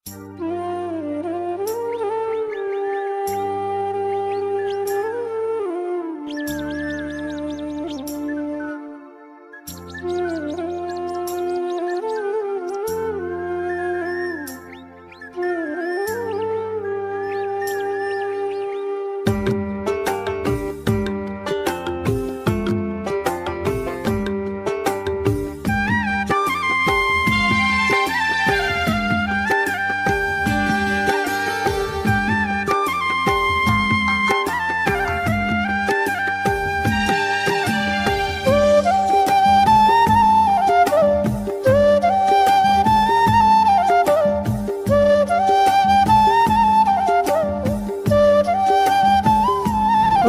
Good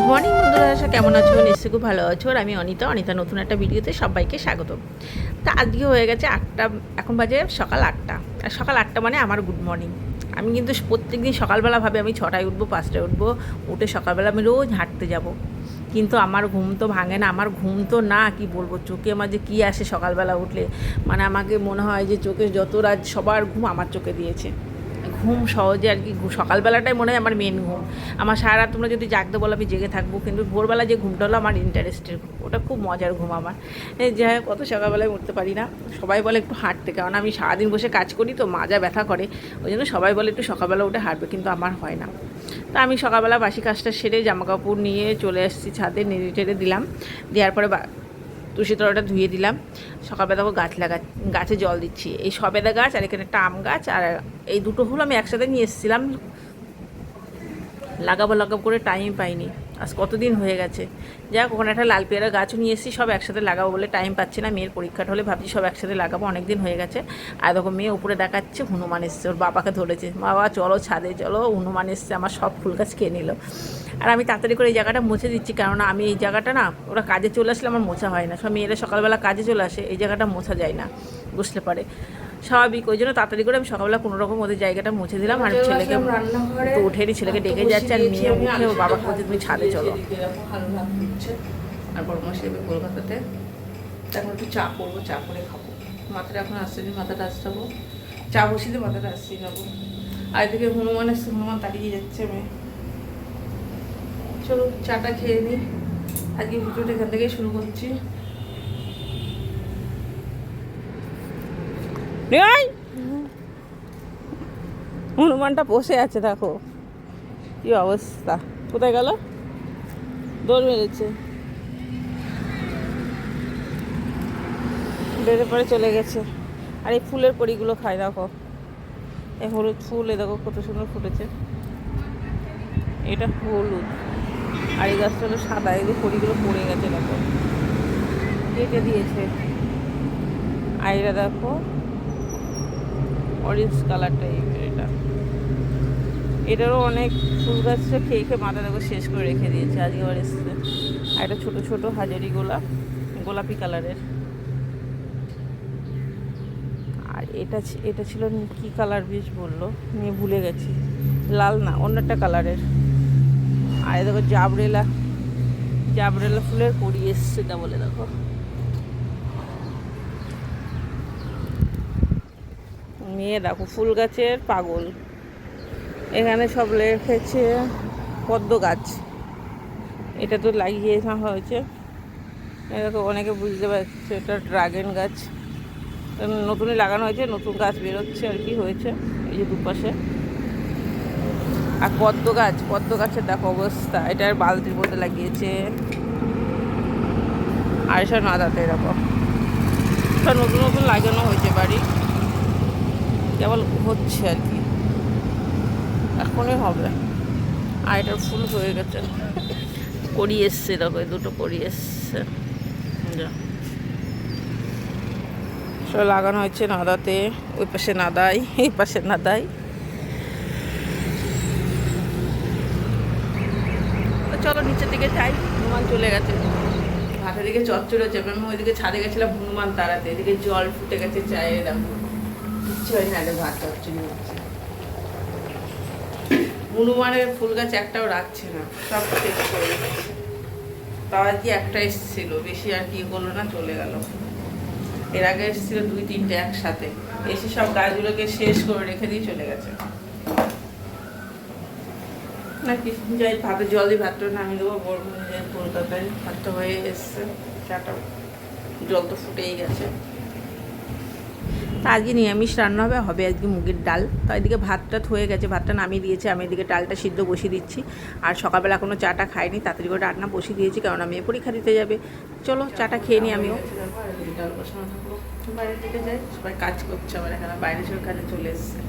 morning বন্ধুরা, কেমন আছো? নিশ্চয়ই খুব ভালো আছো। আর আমি অনিতা নতুন একটা ভিডিওতে সবাইকে স্বাগত। তা আজকে হয়ে গেছে 8টা, এখন বাজে সকাল 8টা। আর সকাল 8টা মানে আমার গুড মর্নিং। আমি কিন্তু প্রত্যেক দিন সকালবেলা ভাবে আমি 6টায় উঠবো, 5টায় উঠবো, উঠে সকালবেলা আমি রোজ হাঁটতে যাব। কিন্তু আমার ঘুম তো ভাঙে না। আমার ঘুম তো না, কি বলবো, চোখে আমার যে কী আসে সকালবেলা উঠলে, মানে আমাকে মনে হয় যে চোখে যত রাত সবার ঘুম আমার চোখে দিয়েছে। ঘুম সহজে আর কি, সকালবেলাটাই মনে হয় আমার মেন ঘুম। আমার সারা রাত তোমরা যদি জাগতে বলো আমি জেগে থাকবো, কিন্তু ভোরবেলা যে ঘুমটা হলো আমার ইন্টারেস্টের ঘুম, ওটা খুব মজার ঘুম আমার। যাই হোক, কত সকালবেলায় উঠতে পারি না। সবাই বলে একটু হাঁটতে, কারণ আমি সারাদিন বসে কাজ করি তো মাজা ব্যথা করে, ওই জন্য সবাই বলে একটু সকালবেলা উঠে হাঁটবে, কিন্তু আমার হয় না। তা আমি সকালবেলা বাসি কাজটা সেরে জামাকাপড় নিয়ে চলে এসেছি ছাদে, নেড়ে টেড়ে দিলাম। দেওয়ার পরে তুলসী তলাটা ধুয়ে দিলাম। সকালবেলা দেখো গাছে জল দিচ্ছি। এই সবেদা গাছ আর এখানে একটা আম গাছ, আর এই দুটো হলো আমি একসাথে নিয়ে এসেছিলাম, লাগাবো করে টাইম পাইনি। আজ কতদিন হয়ে গেছে। যাক, ওখানে একটা লাল পেয়ারা গাছও নিয়ে এসেছি, সব একসাথে লাগাবো বলে টাইম পাচ্ছি না। মেয়ের পরীক্ষাটা হলে ভাবছি সব একসাথে লাগাবো, অনেক দিন হয়ে গেছে। আর দেখো মেয়ে উপরে দেখাচ্ছে হনুমান এসছে, ওর বাবাকে ধরেছে, বাবা চলো ছাদে চলো, হনুমান এসছে, আমার সব ফুল গাছ খেয়ে নিল। আর আমি তাড়াতাড়ি করে এই জায়গাটা মুছে দিচ্ছি, কেননা আমি এই জায়গাটা না, ওরা কাজে চলে আসলে আমার মোছা হয় না। সব মেয়েরা সকালবেলা কাজে চলে আসে, এই জায়গাটা মোছা যায় না, বুঝতে পারে, স্বাভাবিক। ওই জন্য তাড়াতাড়ি করে আমি সকালবেলা কোনো রকম ওদের জায়গাটা মুছে দিলাম। আর ছেলেকে তো উঠেনি, ছেলেকে ডেকে যাচ্ছে, আর মেয়ে উঠে ওর বাবাকে বলছে তুমি ছাদে চলো। আর বড়মাসি যাবে কলকাতাতে, এখন একটু চা করবো, চা করে খাবো। মাথাটা এখন আসছে, মাথাটা আসছাবো, চা বসিয়ে মাথাটা আসছি যাবো। আর এদিকে হনুমান এসছে, হনুমান তাড়িয়ে যাচ্ছে মেয়ে। চলো চাটা খেয়ে নিই, আজকে ভিডিওটা এখান থেকেই শুরু করছি। হনুমানটা বসে আছে, দেখো কি অবস্থা, কোথায় গেল, দৌড় মেরেছে, বেড়ে পরে চলে গেছে। আর এই ফুলের কড়িগুলো খায়, দেখো এই হলুদ ফুল, এ দেখো কত সুন্দর ফুটেছে, এটা হলুদ। আর এই গাছটা হলো সাদা, এই যে কড়িগুলো পড়ে গেছে, দেখো কেটে দিয়েছে। আর এটা দেখো অরেঞ্জ কালার টাইপের, এটারও অনেক ফুল গাছটা খেয়ে খেয়ে মাথা দেখো শেষ করে রেখে দিয়েছে, আজকে আবার এসছে। আর এটা ছোটো ছোটো হাজারি গোলাপি কালারের। আর এটা ছিল কি কালার বেশ বললো, নিয়ে ভুলে গেছি, লাল না অন্য একটা কালারের। আর দেখো জাবরেলা ফুলের কড়ি এসছে, এটা বলে দেখো। মেয়ে দেখো ফুল গাছের পাগল। এখানে সব লেখেছে পদ্ম গাছ, এটা তো লাগিয়ে হয়েছে। দেখো অনেকে বুঝতে পারছে এটা ড্রাগন গাছ, নতুনই লাগানো হয়েছে, নতুন গাছ বেরোচ্ছে আর কি হয়েছে, এই যে দুপাশে। আর পদ্ম গাছের দেখো অবস্থা, এটার বালতির মধ্যে লাগিয়েছে। আর এসব নাদাতে এরকম সব নতুন নতুন লাগানো হয়েছে, বাড়ি কেবল হচ্ছে আর কি, এখনই হবে। আর এটার ফুল হয়ে গেছে, কড়ি এসছে, দেখো দুটো কড়ি এসছে, সব লাগানো হয়েছে নাদাতে। ওই পাশে নাদাই, এই পাশে নাদাই। চলো নিচের দিকে যাই, হনুমান চলে গেছে, হাতের দিকে চচ্চড়ে চেপে। আমি ওইদিকে ছাদে গেছিলাম হনুমান তাড়াতে, এদিকে জল ফুটে গেছে চায়ে, দেখো কিচ্ছু হয় না, ভাত চচ্চড়ি হচ্ছে। হনুমানের ফুল গাছ একটাও রাখছে না, সব শেষ করে দিচ্ছে। তাও আর কি একটা এসেছিল, বেশি আর কি করলো না, চলে গেল। এর আগে এসেছিল 2-3টে একসাথে, এসে সব গাছগুলোকে শেষ করে রেখে দিয়ে চলে গেছে নাকি। যাই ভাতের জল দিয়ে ভাতটা নামিয়ে দেবো। কলকাতায় ভাতটা হয়ে এসছে, চাটা জল তো ফুটেই গেছে। তা আজকে নিরামিষ রান্না হবে আজকে মুগের ডাল। তো এদিকে ভাতটা হয়ে গেছে, ভাতটা নামিয়ে দিয়েছে, আমি এদিকে ডালটা সিদ্ধ বসিয়ে দিচ্ছি। আর সকালবেলা এখনও চাটা খাইনি, তাড়াতাড়ি করে রান্না বসিয়ে দিয়েছি, কারণ মেয়ে পরীক্ষা দিতে যাবে। চলো চাটা খেয়ে নিই আমিও। ডাল বসানো থাকলো, বাইরের দিকে যাই, সবাই কাজ করছে। আমার এখানে বাইরে সব কাজে চলে এসছে,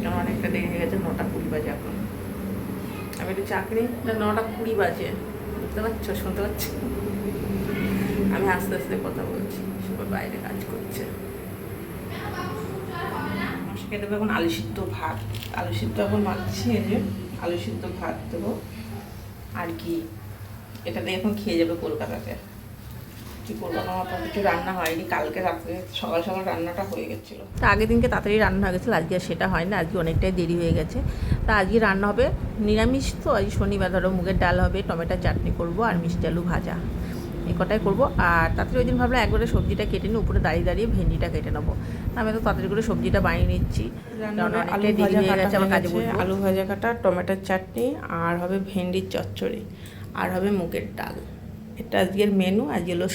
কারণ অনেকটা দেরি হয়ে গেছে, 9:20 বাজে এখন। আমি একটু চাকরি 9:20 বাজে, বুঝতে পারছো, শুনতে পাচ্ছি। আমি আস্তে আস্তে কথা বলছি, সবাই বাইরে কাজ করছে। খেতে দেবো এখন আলু সিদ্ধ ভাত। আলু সিদ্ধ এখন মাখছি, এই যে আলু সিদ্ধ ভাত দেবো। আর কি এটা দিয়ে এখন খেয়ে যাবে কলকাতাতে। কি করবো, আমার তো কিছু রান্না হয়নি, কালকে রাত্রে সকাল সকাল রান্নাটা হয়ে গেছিলো। তা আগের দিনকে তাড়াতাড়ি রান্না হয়ে গেছিলো, আজকে আর সেটা হয় না, আজকে অনেকটাই দেরি হয়ে গেছে। তা আজকে রান্না হবে নিরামিষ, তো আজ শনিবার, ধরো মুগের ডাল হবে, টমেটোর চাটনি করবো আর মিষ্টি আলু ভাজা, এই কটাই করবো। আর তাড়াতাড়ি ওই দিন ভাবলাম একবারে সবজিটা কেটে নিই, উপরে দাঁড়িয়ে দাঁড়িয়ে ভেন্ডিটা কেটে নেবো। আমি তো তাড়াতাড়ি করে সবজিটা বানিয়ে নিচ্ছি, অনেকটাই দেরি হয়ে গেছে আমার কাজে বসবো। আলু ভাজা কাটা, টমেটোর চাটনি, আর হবে ভেন্ডির চচ্চড়ি, আর হবে মুগের ডাল। এটা আজকের মেনু। আজকে হলো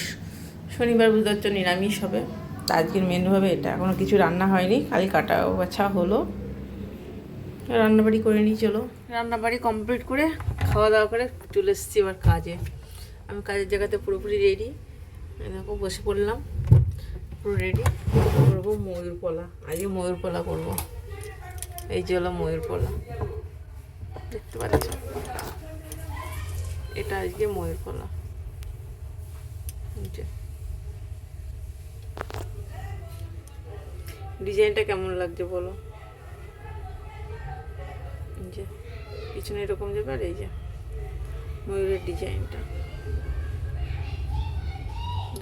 শনিবার, বুঝতে পারছো, নিরামিষ হবে। তা আজকের মেনু হবে এটা। এখনও কিছু রান্না হয়নি, খালি কাটা বাছা হলো। রান্নাবাড়ি করে নিই, চলো। রান্নাবাড়ি কমপ্লিট করে খাওয়া দাওয়া করে চলে এসেছি এবার কাজে। আমি কাজের জায়গাতে পুরোপুরি রেডি, দেখো বসে পড়লাম, পুরো রেডি। করবো ময়ূরপলা, আজকে ময়ূরপলা করবো। এই যে হলো ময়ূরপলা, দেখতে পাচ্ছ, এটা আজকে ময়ূরপলা। ডিজাইনটা কেমন লাগছে বলো। যে পিছনে এরকম যাবে, আর এই যে ময়ূরের ডিজাইনটা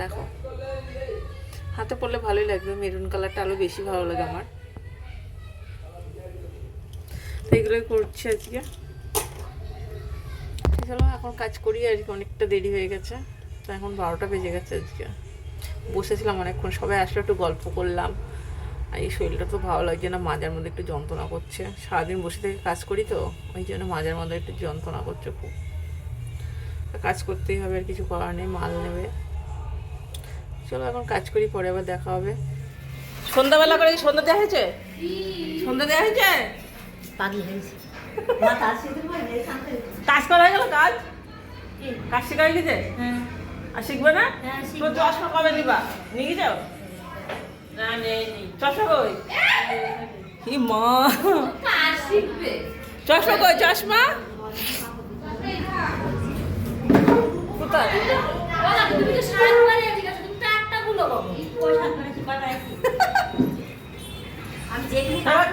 দেখো, হাতে পরলে ভালোই লাগবে। মেরুন কালারটা আরো বেশি ভালো লাগে আমার। তো এগুলোই করছি আজকে। চলো এখন কাজ করি, আজকে অনেকটা দেরি হয়ে গেছে। তো এখন 12টা বেজে গেছে। আজকে বসেছিলাম অনেকক্ষণ, সবাই আসলে একটু গল্প করলাম। আর এই শরীরটা তো ভালো লাগছে না, মাজার মধ্যে একটু যন্ত্রণা করছে। সারাদিন বসে থেকে কাজ করি তো, ওই জন্য মাজার মধ্যে একটু যন্ত্রণা করছে খুব। কাজ করতেই হবে, আর কিছু করার নেই, মাল নেবে। চলো এখন কাজ করি, পরে আবার দেখা হবে। সন্ধ্যাবেলা করে সন্ধ্যা দেওয়া হয়েছে, সন্ধ্যা দেওয়া হয়েছে, কাজ করা হয়ে গেল, কাজ কাজ শেখা হয়ে গেছে। আর শিখবে না? তো চশমা কবে নিবা? নিয়ে যাও না, চশমা কই? কি মা, চশমা কই? চশমা কোথায়?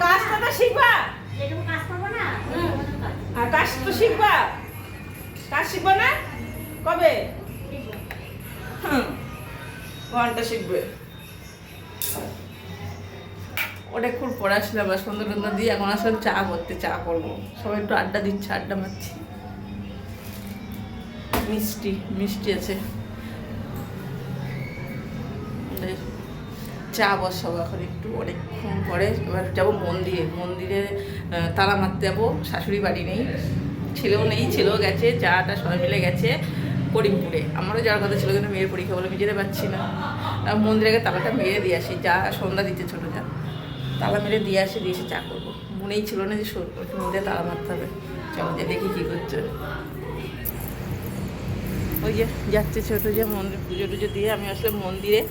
কাজটা শিখবা, কাজ তো শিখবা, কাজ শিখবা না কবে? ঘন্টা শিখবে। অনেকক্ষণ পড়াশোনা বা সন্ধ্যা টন্ধা দিয়ে এখন আসলে চা করতে, চা করবো। সবাই একটু আড্ডা দিচ্ছে, আড্ডা মারছি। মিষ্টি মিষ্টি আছে, চা বসাবো এখন একটু, অনেকক্ষণ পরে। এবার যাবো মন্দিরে, মন্দিরে তালা মারতে যাবো। শাশুড়ি বাড়ি নেই, ছেলেও নেই, ছেলেও গেছে, চাটা সবাই মিলে গেছে করিমপুরে। আমারও যাওয়ার কথা ছিল, কিন্তু মেয়ের পরীক্ষা বলে আমি যেতে পারছি না। মন্দিরে গিয়ে তালাটা মেরে দিয়ে আসি, যা সন্ধ্যা দিতে ছোটো যা, তালা মেরে দিয়ে আসি, দিয়ে এসে চা করবো। মনেই ছিল না যে মন্দিরে তালা মারতে হবে। চলো যে দেখি কী করছে। ওই যে যাচ্ছে ছোটো যে মন্দির, পুজো টুজো দিয়ে আমি আসলে মন্দিরে।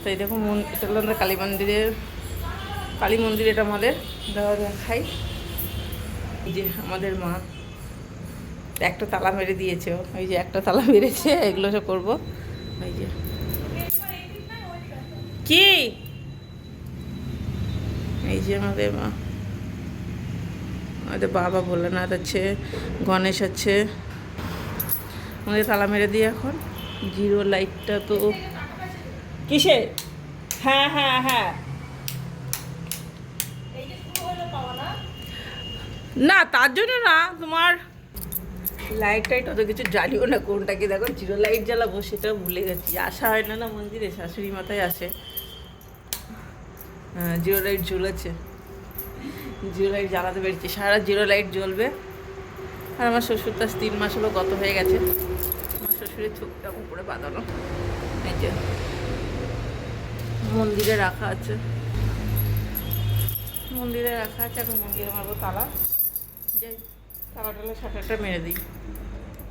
তো এই দেখো এটা হলো আমরা কালী মন্দিরের, কালী মন্দির এটা আমাদের, দেখাই। এই যে আমাদের মা একটা তালা মেরে দিয়েছে, ওই যে একটা তালা মেরেছে, এগুলো সব করবো। ওই যে কি, এই যে আমাদের মা, আমাদের বাবা ভোলানাথ আছে, গণেশ আছে, আমাদের তালা মেরে দিয়ে এখন জিরো লাইটটা তো কিসে, হ্যাঁ হ্যাঁ হ্যাঁ, না তার জন্য না, তোমার লাইট টাইট অত কিছু জ্বালিও না, কোনটা কি দেখো জিরো লাইট জ্বালাবো সেটা ভুলে গেছি। আসা হয় না না মন্দিরে, শাশুড়ি মাথায় আসে। জিরো লাইট জ্বলেছে, জিরো লাইট জ্বালাতে পেরেছি, সারা জিরো লাইট জ্বলবে। আর আমার শ্বশুর তার 3 মাস হলো গত হয়ে গেছে। আমার শ্বশুরের চোখটা উপরে বাঁধানো, এই যে মন্দিরে রাখা আছে, মন্দিরে রাখা আছে। এখন মন্দিরে মারবো তালা, যাই তালা টালা শাটারটা মেরে দিই।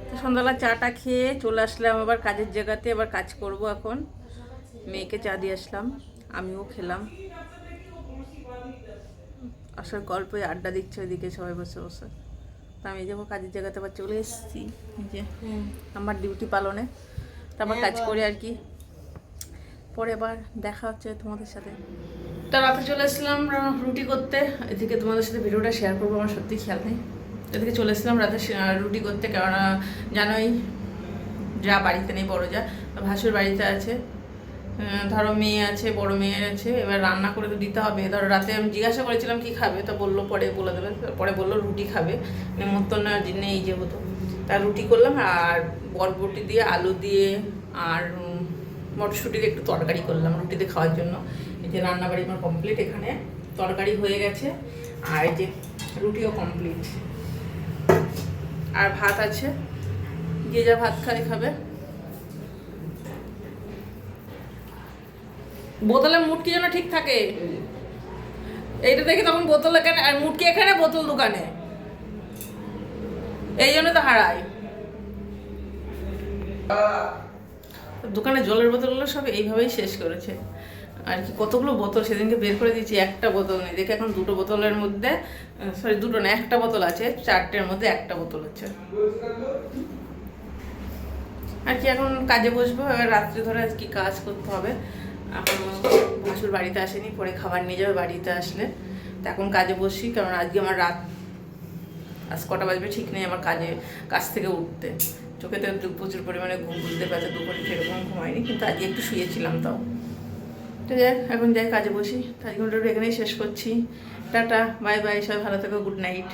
তো সন্ধ্যাবেলা চাটা খেয়ে চলে আসলাম আবার কাজের জায়গাতে, আবার কাজ করব এখন। মেয়েকে চা দিয়ে আসলাম, আমিও খেলাম। আসার গল্পে আড্ডা দিচ্ছে ওইদিকে সবাই বসে বসে। তো আমি যখন কাজের জায়গাতে আবার চলে এসেছি, যে আমার ডিউটি পালনে, তারপর কাজ করে আর কি। পরে আবার দেখা হচ্ছে তোমাদের সাথে। তো রাতে চলে এসেছিলাম রুটি করতে, এদিকে তোমাদের সাথে ভিডিওটা শেয়ার করবো আমার সত্যি খেয়াল নেই। এদিকে চলে এসেছিলাম রাতে রুটি করতে, কেননা জানোই যা বাড়িতে নেই, বড় যা ভাসুর বাড়িতে আছে। ধরো মেয়ে আছে, বড় মেয়ে আছে, এবার রান্না করে তো দিতে হবে। ধরো রাতে আমি জিজ্ঞাসা করেছিলাম কি খাবে, তো বললো পরে বলে দেবে। পরে বললো রুটি খাবে, নেমন্তন্ন নেই যে হতো। তার রুটি করলাম, আর বরবটি দিয়ে আলু দিয়ে আর মটরশুঁটির একটু তরকারি করলাম রুটিতে খাওয়ার জন্য। এই যে রান্নাবাড়ি আমার কমপ্লিট, এখানে তরকারি হয়ে গেছে, আর এই যে রুটিও কমপ্লিট, আর ভাত আছে, যে যা ভাত খাবে। বোতলের মুটকি যেন ঠিক থাকে, এইটা দেখি তখন বোতল এখানে, আর মুটকি এখানে, বোতল দোকানে, এই জন্য তো হারাই। দোকানে জলের বোতলগুলো সব এইভাবেই শেষ করেছে আর কি। কতগুলো বোতল সেদিনকে বের করে দিয়েছি, একটা বোতল নেই। দেখে এখন 2টো বোতলের মধ্যে, সরি 2টো না, একটা বোতল আছে, 4টের মধ্যে একটা বোতল আছে আর কি। এখন কাজে বসবো, এবার রাত্রে ধরে কি কাজ করতে হবে। এখন ভাসুর বাড়িতে আসেনি, পরে খাবার নিয়ে যাবে বাড়িতে আসলে। তো এখন কাজে বসি, কারণ আজকে আমার রাত, আজ কটা বাজবে ঠিক নেই আমার কাজ থেকে উঠতে। চোখেতে প্রচুর পরিমাণে ঘুম, বুঝতে পারছে দুপুরে সেরকম ঘুমায়নি, কিন্তু আজকে একটু শুয়েছিলাম তাও। তো যাই, এখন যাই কাজে বসি। 4 ঘন্টাটা এখানেই শেষ করছি। টাটা, বাই বাই, সবাই ভালো থেকো, গুড নাইট।